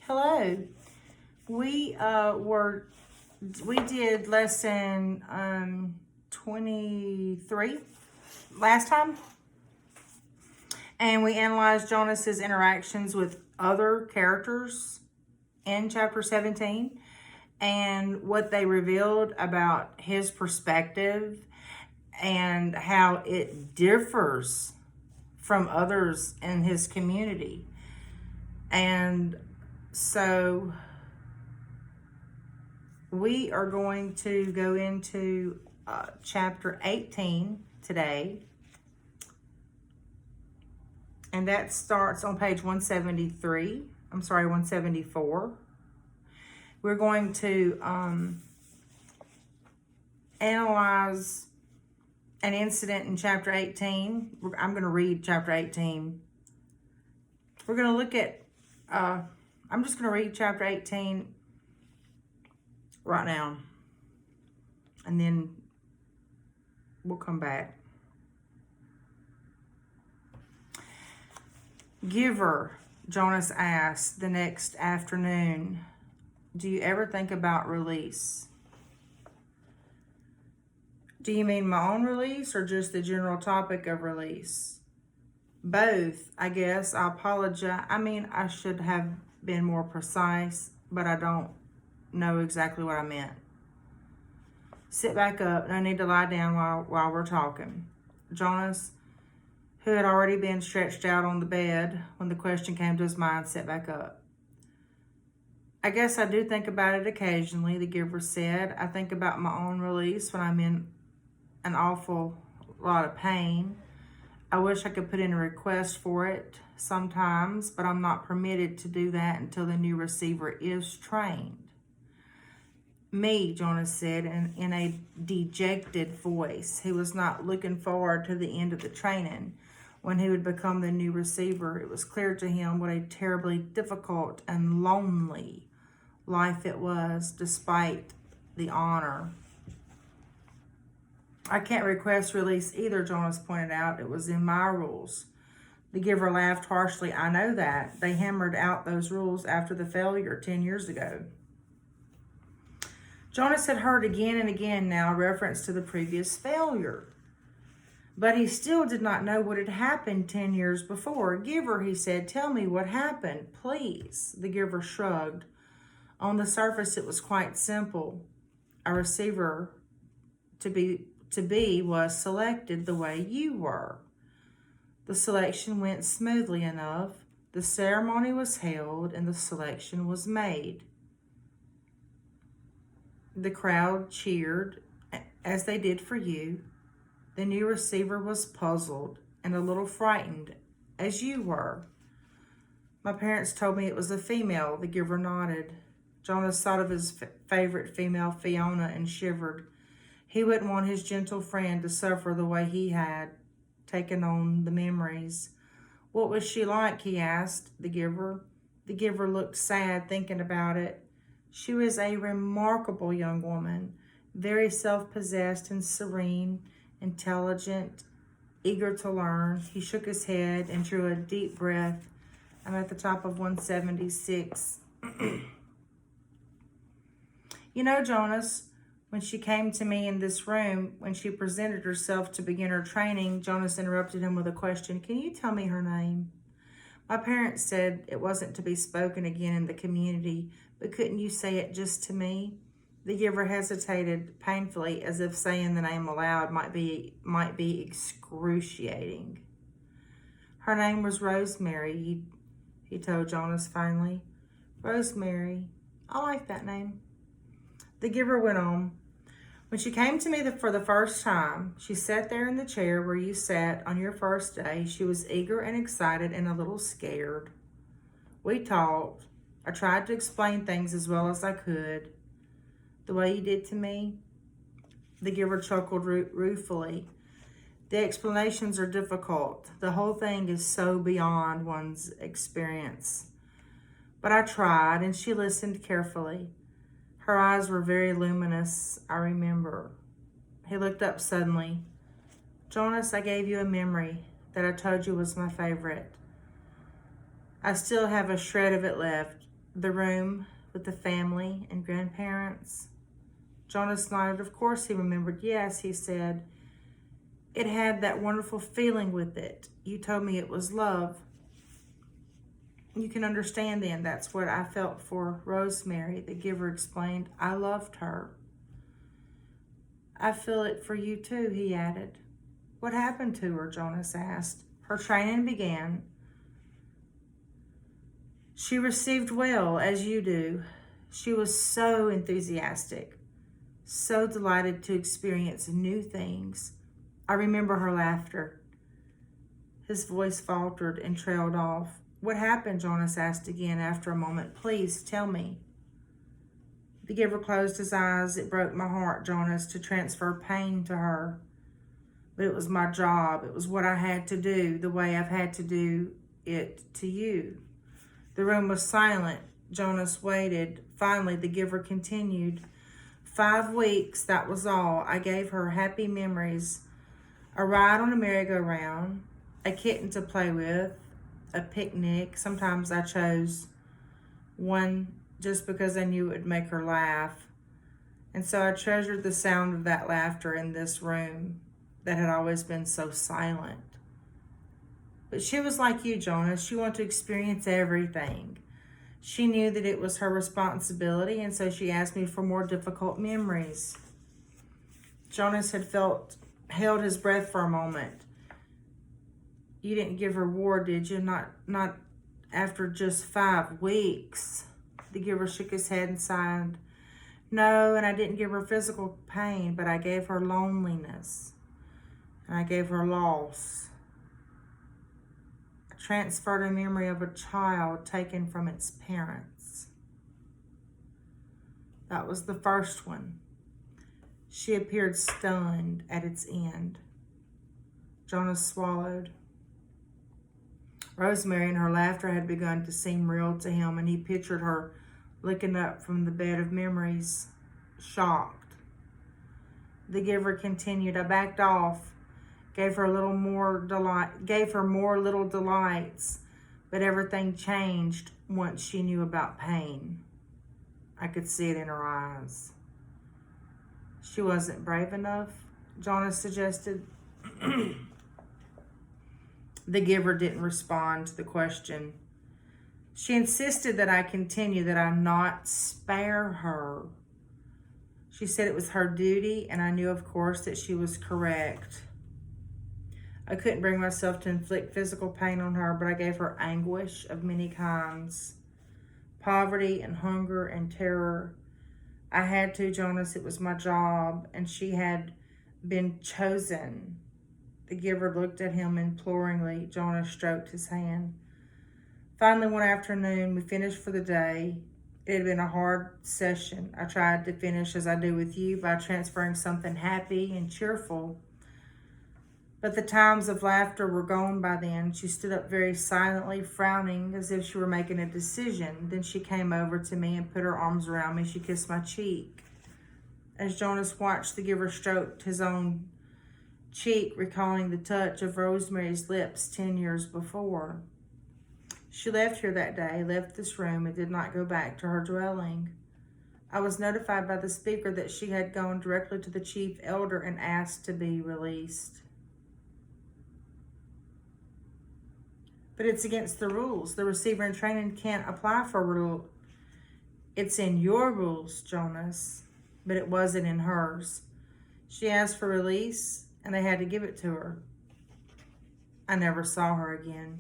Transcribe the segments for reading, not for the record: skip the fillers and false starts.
Hello. We we did lesson 23 last time, and we analyzed Jonas's interactions with other characters in chapter 17 and what they revealed about his perspective and how it differs from others in his community. And so we are going to go into chapter 18 today. And that starts on page 173. I'm sorry, 174. We're going to analyze an incident in chapter 18. I'm going to read chapter 18. We're going to look at, I'm just going to read chapter 18 right now. And then we'll come back. Giver, Jonas asked the next afternoon, do you ever think about release? Do you mean my own release or just the general topic of release? Both, I guess. I apologize. I should have been more precise, but I don't know exactly what I meant. Sit back up. No need to lie down while we're talking. Jonas, who had already been stretched out on the bed when the question came to his mind, sat back up. I guess I do think about it occasionally, the giver said. I think about my own release when I'm in an awful lot of pain. I wish I could put in a request for it sometimes, but I'm not permitted to do that until the new receiver is trained. Me, Jonas said in a dejected voice. He was not looking forward to the end of the training when he would become the new receiver. It was clear to him what a terribly difficult and lonely life it was, despite the honor. I can't request release either, Jonas pointed out. It was in my rules. The giver laughed harshly. I know that. They hammered out those rules after the failure 10 years ago. Jonas had heard again and again now reference to the previous failure. But he still did not know what had happened 10 years before. Giver, he said, tell me what happened, please. The giver shrugged. On the surface, it was quite simple. A receiver to be was selected the way you were. The selection went smoothly enough. The ceremony was held and the selection was made. The crowd cheered, as they did for you. The new receiver was puzzled and a little frightened, as you were. My parents told me it was a female. The giver nodded. Jonas thought of his favorite female, Fiona, and shivered. He wouldn't want his gentle friend to suffer the way he had, taken on the memories. What was she like, he asked the giver. The giver looked sad thinking about it. She was a remarkable young woman, very self-possessed and serene, intelligent, eager to learn. He shook his head and drew a deep breath. I'm at the top of 176. You know, Jonas, when she came to me in this room, when she presented herself to begin her training, Jonas interrupted him with a question. Can you tell me her name? My parents said it wasn't to be spoken again in the community, but couldn't you say it just to me? The giver hesitated painfully, as if saying the name aloud might be excruciating. Her name was Rosemary, he told Jonas finally. Rosemary. I like that name. The giver went on. When she came to me for the first time, she sat there in the chair where you sat on your first day. She was eager and excited and a little scared. We talked. I tried to explain things as well as I could. The way you did to me? The giver chuckled ruefully. The explanations are difficult. The whole thing is so beyond one's experience. But I tried, and she listened carefully. Her eyes were very luminous, I remember. He looked up suddenly. Jonas, I gave you a memory that I told you was my favorite. I still have a shred of it left. the room with the family and grandparents. Jonas nodded. Of course he remembered. Yes, he said. It had that wonderful feeling with it. You told me it was love. You can understand then. That's what I felt for Rosemary. The giver explained. I loved her. I feel it for you too, he added. What happened to her? Jonas asked. Her training began. She received well, as you do. She was so enthusiastic, so delighted to experience new things. I remember her laughter. His voice faltered and trailed off. What happened? Jonas asked again after a moment. Please tell me. The giver closed his eyes. It broke my heart, Jonas, to transfer pain to her. But it was my job. It was what I had to do, the way I've had to do it to you. The room was silent. Jonas waited. Finally, the giver continued. 5 weeks, that was all. I gave her happy memories. A ride on a merry-go-round, a kitten to play with, a picnic. Sometimes I chose one just because I knew it would make her laugh. And so I treasured the sound of that laughter in this room that had always been so silent. But she was like you, Jonas. She wanted to experience everything. She knew that it was her responsibility, and so she asked me for more difficult memories. Jonas had held his breath for a moment. You didn't give her war, did you? Not after just 5 weeks. The giver shook his head and sighed. No, and I didn't give her physical pain, but I gave her loneliness. And I gave her loss. I transferred a memory of a child taken from its parents. That was the first one. She appeared stunned at its end. Jonas swallowed. Rosemary and her laughter had begun to seem real to him, and he pictured her looking up from the bed of memories, shocked. The giver continued. I backed off, gave her more little delights, but everything changed once she knew about pain. I could see it in her eyes. She wasn't brave enough, Jonas suggested. The giver didn't respond to the question. She insisted that I continue, that I not spare her. She said it was her duty, and I knew, of course, that she was correct. I couldn't bring myself to inflict physical pain on her, but I gave her anguish of many kinds. Poverty and hunger and terror. I had to, Jonas. It was my job, and she had been chosen. The giver looked at him imploringly. Jonas stroked his hand. Finally, one afternoon, we finished for the day. It had been a hard session. I tried to finish as I do with you by transferring something happy and cheerful. But the times of laughter were gone by then. She stood up very silently, frowning as if she were making a decision. Then she came over to me and put her arms around me. She kissed my cheek. As Jonas watched, the giver stroked his own cheek, recalling the touch of Rosemary's lips 10 years before. She left here that day, left this room, and did not go back to her dwelling. I was notified by the speaker that she had gone directly to the chief elder and asked to be released. But it's against the rules. The receiver in training can't apply for a rule. It's in your rules, Jonas, but it wasn't in hers. She asked for release, and they had to give it to her. I never saw her again.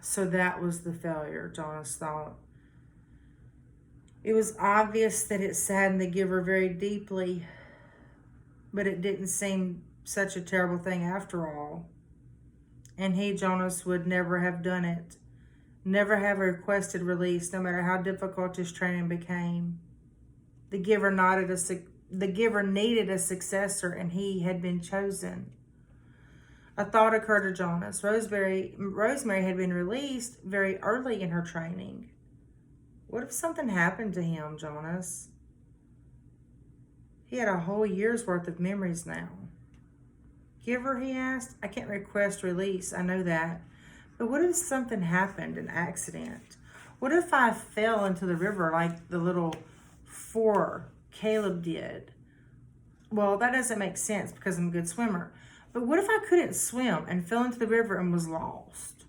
So that was the failure, Jonas thought. It was obvious that it saddened the giver very deeply, but it didn't seem such a terrible thing after all. And he, Jonas, would never have done it, never have requested release, no matter how difficult his training became. The giver needed a successor, and he had been chosen. A thought occurred to Jonas. Rosemary had been released very early in her training. What if something happened to him, Jonas? He had a whole year's worth of memories now. Giver, he asked. I can't request release, I know that. But what if something happened, an accident? What if I fell into the river like the little 4 Caleb did? Well, that doesn't make sense because I'm a good swimmer. But what if I couldn't swim and fell into the river and was lost?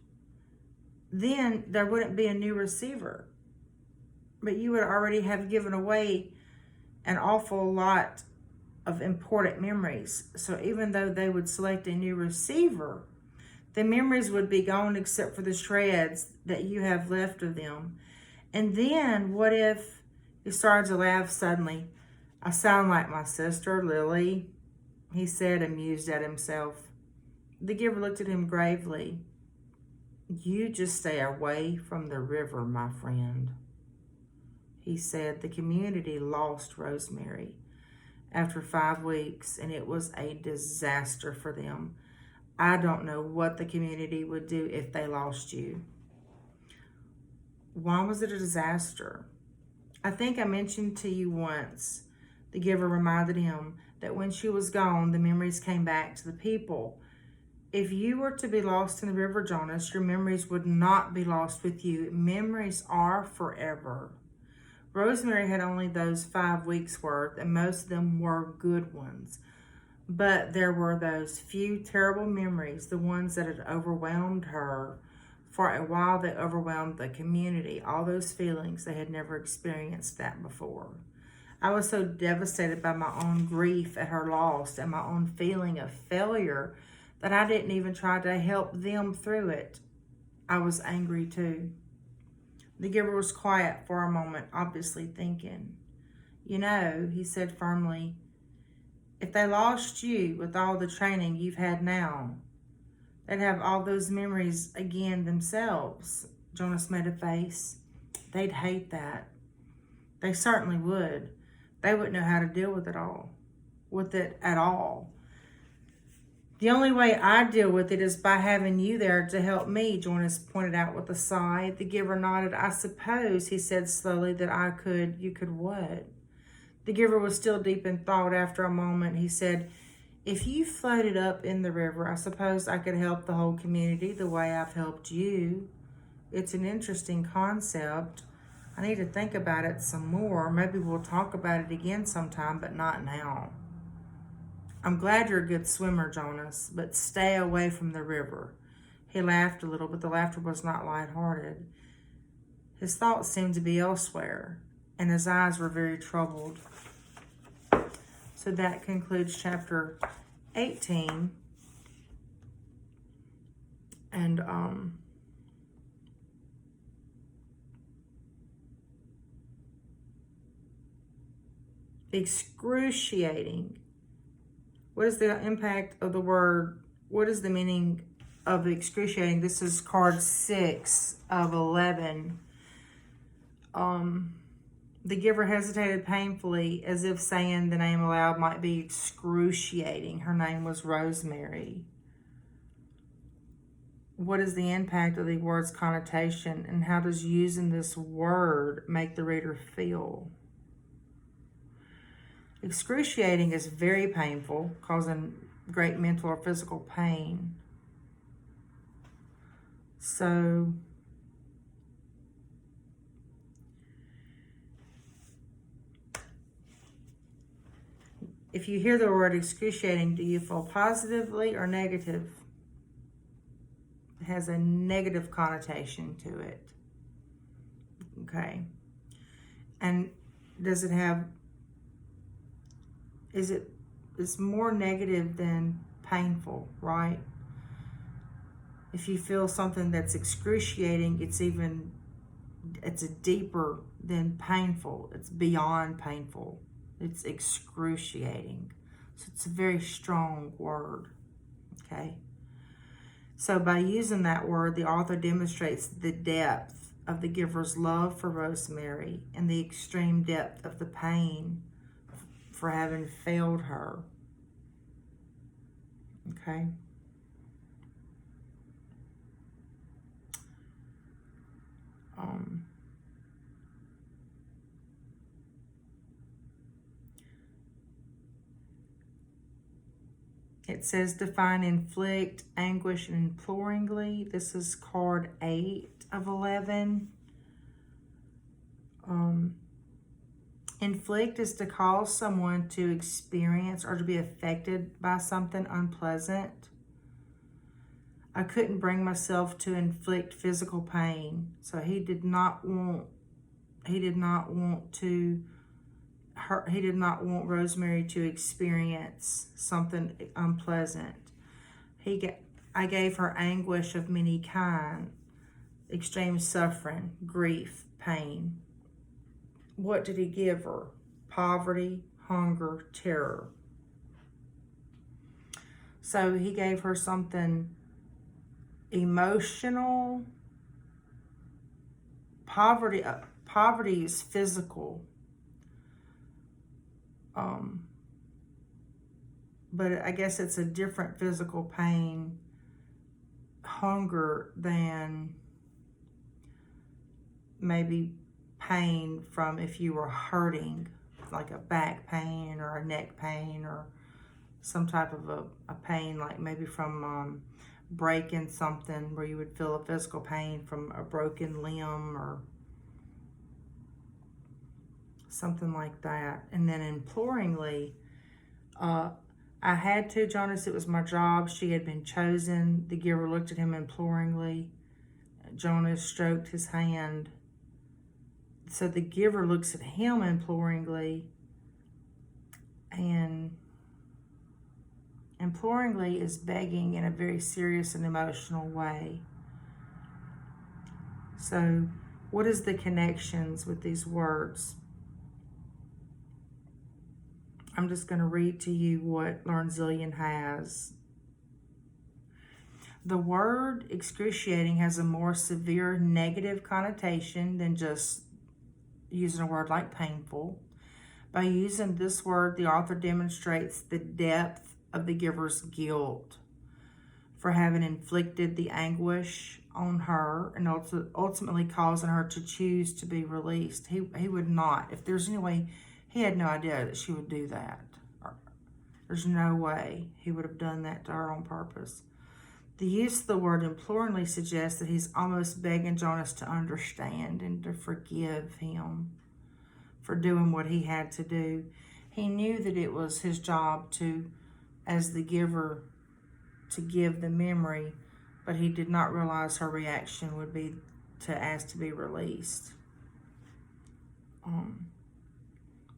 Then there wouldn't be a new receiver. But you would already have given away an awful lot of important memories. So even though they would select a new receiver, the memories would be gone except for the shreds that you have left of them. And then what if he started to laugh suddenly? I sound like my sister, Lily, he said, amused at himself. The giver looked at him gravely. You just stay away from the river, my friend. He said. The community lost Rosemary after 5 weeks, and it was a disaster for them. I don't know what the community would do if they lost you. Why was it a disaster? I think I mentioned to you once, the giver reminded him that when she was gone, the memories came back to the people. If you were to be lost in the river, Jonas, your memories would not be lost with you. Memories are forever. Rosemary had only those 5 weeks worth, and most of them were good ones. But there were those few terrible memories, the ones that had overwhelmed her. For a while, they overwhelmed the community. All those feelings, they had never experienced that before. I was so devastated by my own grief at her loss and my own feeling of failure that I didn't even try to help them through it. I was angry too. The giver was quiet for a moment, obviously thinking. You know, he said firmly, if they lost you with all the training you've had now, they'd have all those memories again themselves. Jonas made a face. They'd hate that. They certainly would. They wouldn't know how to deal with it at all. The only way I deal with it is by having you there to help me, Jonas pointed out with a sigh. The giver nodded. I suppose, he said slowly, that you could what? The giver was still deep in thought. After a moment, he said, if you floated up in the river, I suppose I could help the whole community the way I've helped you. It's an interesting concept. I need to think about it some more. Maybe we'll talk about it again sometime, but not now. I'm glad you're a good swimmer, Jonas, but stay away from the river. He laughed a little, but the laughter was not lighthearted. His thoughts seemed to be elsewhere, and his eyes were very troubled. So that concludes chapter 18. And excruciating. What is the impact of the word? What is the meaning of excruciating? This is card 6 of 11. The giver hesitated painfully, as if saying the name aloud might be excruciating. Her name was Rosemary. What is the impact of the word's connotation, and how does using this word make the reader feel? Excruciating is very painful, causing great mental or physical pain. So, if you hear the word excruciating, do you feel positively or negative? It has a negative connotation to it. Okay. And does it have, it's more negative than painful, right? If you feel something that's excruciating, it's deeper than painful. It's beyond painful. It's excruciating. So it's a very strong word, okay? So by using that word, the author demonstrates the depth of the giver's love for Rosemary and the extreme depth of the pain for having failed her, okay? It says define inflict, anguish, and imploringly. This is card 8 of 11. Inflict is to cause someone to experience or to be affected by something unpleasant. I couldn't bring myself to inflict physical pain, so he did not want Rosemary to experience something unpleasant. I gave her anguish of many kind, extreme suffering, grief, pain. What did he give her? Poverty, hunger, terror. So he gave her something emotional. Poverty is physical. But I guess it's a different physical pain, hunger, than maybe pain from if you were hurting, like a back pain or a neck pain or some type of a pain, like maybe from breaking something, where you would feel a physical pain from a broken limb or something like that. And then imploringly, I had to, Jonas, it was my job. She had been chosen. The giver looked at him imploringly. Jonas stroked his hand. So the giver looks at him imploringly, and imploringly is begging in a very serious and emotional way. So what is the connections with these words? I'm just going to read to you what Learn Zillion has. The word excruciating has a more severe negative connotation than just using a word like painful. By using this word, the author demonstrates the depth of the giver's guilt for having inflicted the anguish on her and ultimately causing her to choose to be released. He would not. If there's any way, he had no idea that she would do that. There's no way he would have done that to her on purpose. The use of the word imploringly suggests that he's almost begging Jonas to understand and to forgive him for doing what he had to do. He knew that it was his job to, as the giver, to give the memory, but he did not realize her reaction would be to ask to be released.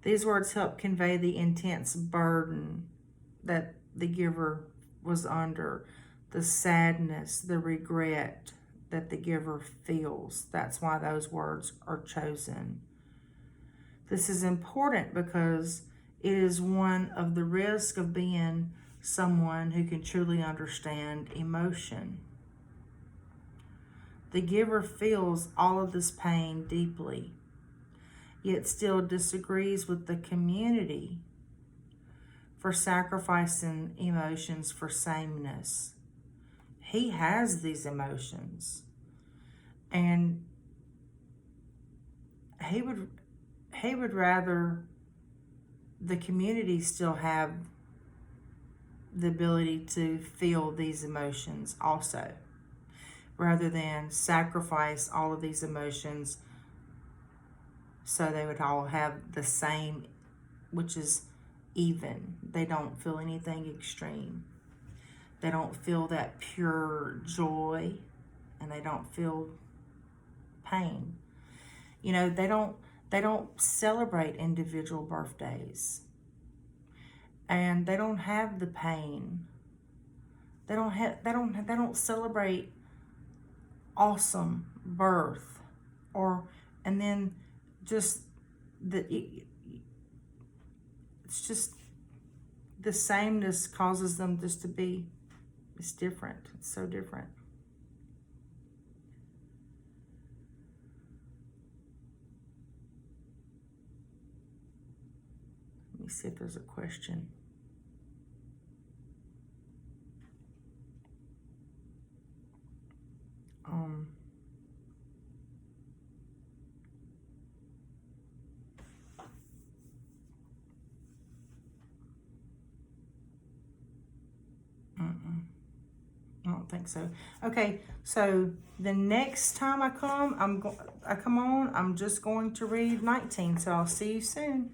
These words help convey the intense burden that the giver was under, the sadness, the regret that the giver feels. That's why those words are chosen. This is important because it is one of the risks of being someone who can truly understand emotion. The giver feels all of this pain deeply, yet still disagrees with the community for sacrificing emotions for sameness. He has these emotions, and he would rather the community still have the ability to feel these emotions also, rather than sacrifice all of these emotions so they would all have the same, which is even. They don't feel anything extreme. They don't feel that pure joy, and they don't feel pain. You know, they don't celebrate individual birthdays, and they don't have the pain. They don't celebrate awesome birth, and then just it's just the sameness causes them just to be, it's different. It's so different. Let me see if there's a question. don't think so. Okay, so the next time I come on, I'm just going to read 19. So I'll see you soon.